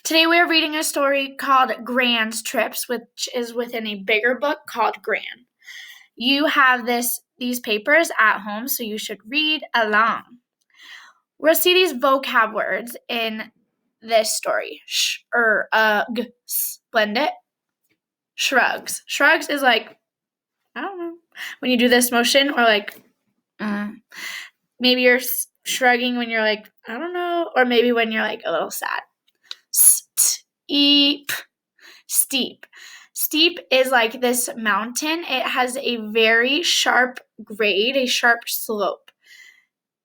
Today we are reading a story called Gran's Trips, which is within a bigger book called Gran. You have these papers at home, so you should read along. We'll see these vocab words in this story. Splendid. Shrugs. Shrugs is like, I don't know, when you do this motion, or like, maybe you're shrugging when you're like, I don't know, or maybe when you're like a little sad. Steep. Steep is like this mountain. It has a very sharp grade, a sharp slope.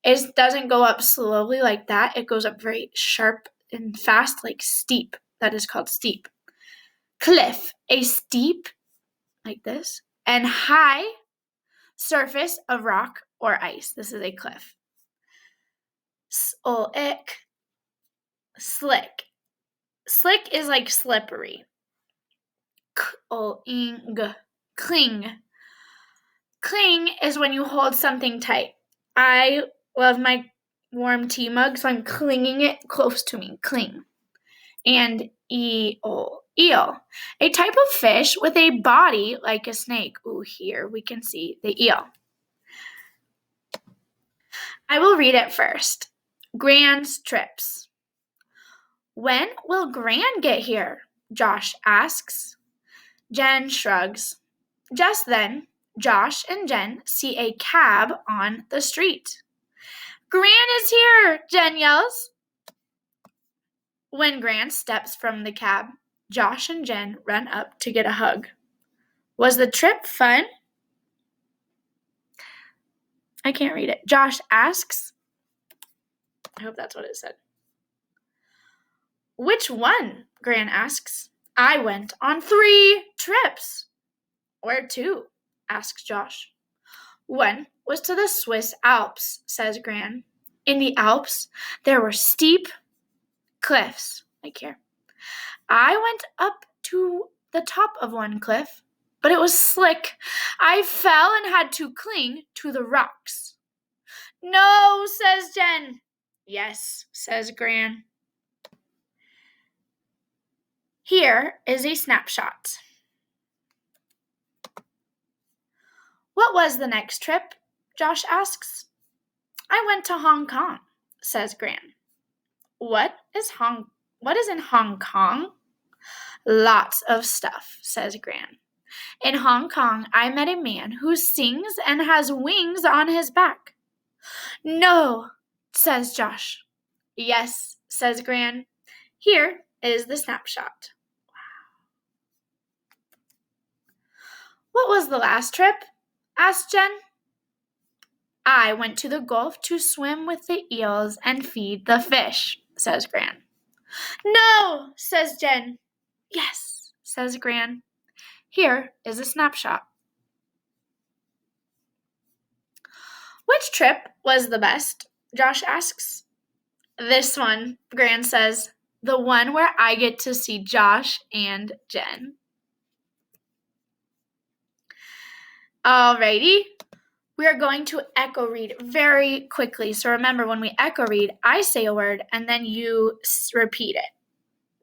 It doesn't go up slowly like that. It goes up very sharp and fast, like steep. That is called steep. Cliff, a steep, like this, and high surface of rock or ice. This is a cliff. Slick. Slick is like slippery. Cling. Cling is when you hold something tight. I love my warm tea mug, so I'm clinging it close to me. Cling. And eel. A type of fish with a body like a snake. Ooh, here we can see the eel. I will read it first. Gran's Trips. When will Gran get here? Josh asks. Jen shrugs. Just then, Josh and Jen see a cab on the street. Gran is here, Jen yells. When Gran steps from the cab, Josh and Jen run up to get a hug. Was the trip fun? I can't read it. Josh asks. I hope that's what it said. Which one? Gran asks. I went on 3 trips. Where to? Asks Josh. One was to the Swiss Alps, says Gran. In the Alps, there were steep cliffs, like here. I went up to the top of one cliff, but it was slick. I fell and had to cling to the rocks. No, says Jen. Yes, says Gran. Here is a snapshot. What was the next trip? Josh asks. I went to Hong Kong, says Gran. What is in Hong Kong? Lots of stuff, says Gran. In Hong Kong, I met a man who sings and has wings on his back. No, says Josh. Yes, says Gran. Here is the snapshot. Wow. What was the last trip? Asked Jen. I went to the Gulf to swim with the eels and feed the fish, says Gran. No, says Jen. Yes, says Gran. Here is a snapshot. Which trip was the best? Josh asks. This one, Gran says. The one where I get to see Josh and Jen. Alrighty. We are going to echo read very quickly. So remember, when we echo read, I say a word and then you repeat it.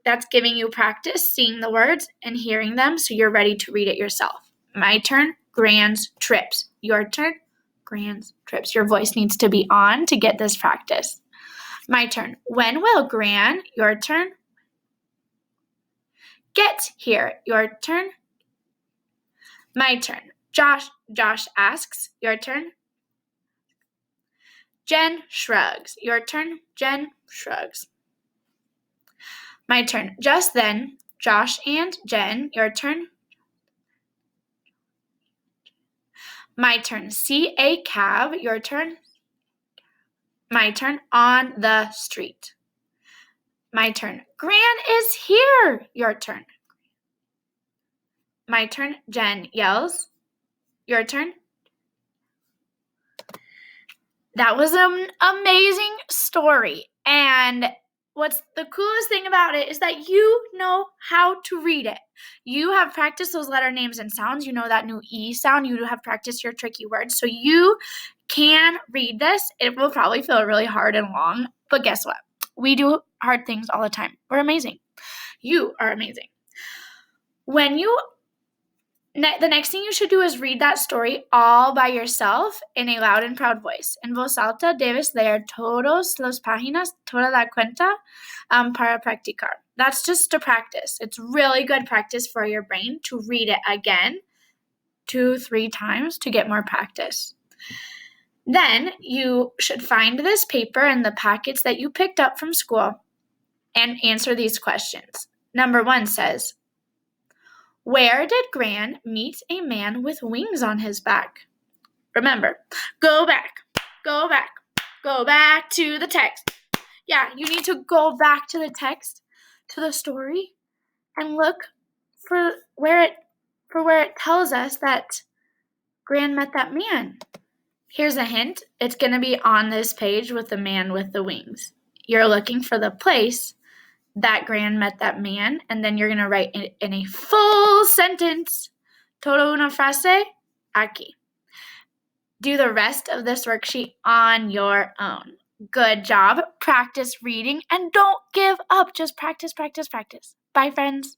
That's giving you practice seeing the words and hearing them so you're ready to read it yourself. My turn, Gran's Trips. Your turn, Gran's Trips. Your voice needs to be on to get this practice. My turn. When will Gran? Your turn. Get here. Your turn. My turn. Josh asks. Your turn. Jen shrugs. Your turn. Jen shrugs. My turn. Just then, Josh and Jen. Your turn. My turn. See a cab. Your turn. My turn. On the street. My turn. Gran is here. Your turn. My turn. Jen yells. Your turn. That was an amazing story. And what's the coolest thing about it is that you know how to read it. You have practiced those letter names and sounds. You know that new E sound. You have practiced your tricky words. So you can read this. It will probably feel really hard and long. But guess what? We do hard things all the time. We're amazing. You are amazing. The next thing you should do is read that story all by yourself in a loud and proud voice. En voz alta debes leer todas las páginas, toda la cuenta, para practicar. That's just to practice. It's really good practice for your brain to read it again 2-3 times to get more practice. Then you should find this paper in the packets that you picked up from school and answer these questions. Number 1 says, where did Gran meet a man with wings on his back? Remember, go back to the text. Yeah, you need to go back to the text, to the story, and look for where it tells us that Gran met that man. Here's a hint. It's going to be on this page with the man with the wings. You're looking for the place that Gran met that man, and then you're going to write it in a full sentence. Toda una frase, aquí. Do the rest of this worksheet on your own. Good job. Practice reading, and don't give up. Just practice. Bye, friends.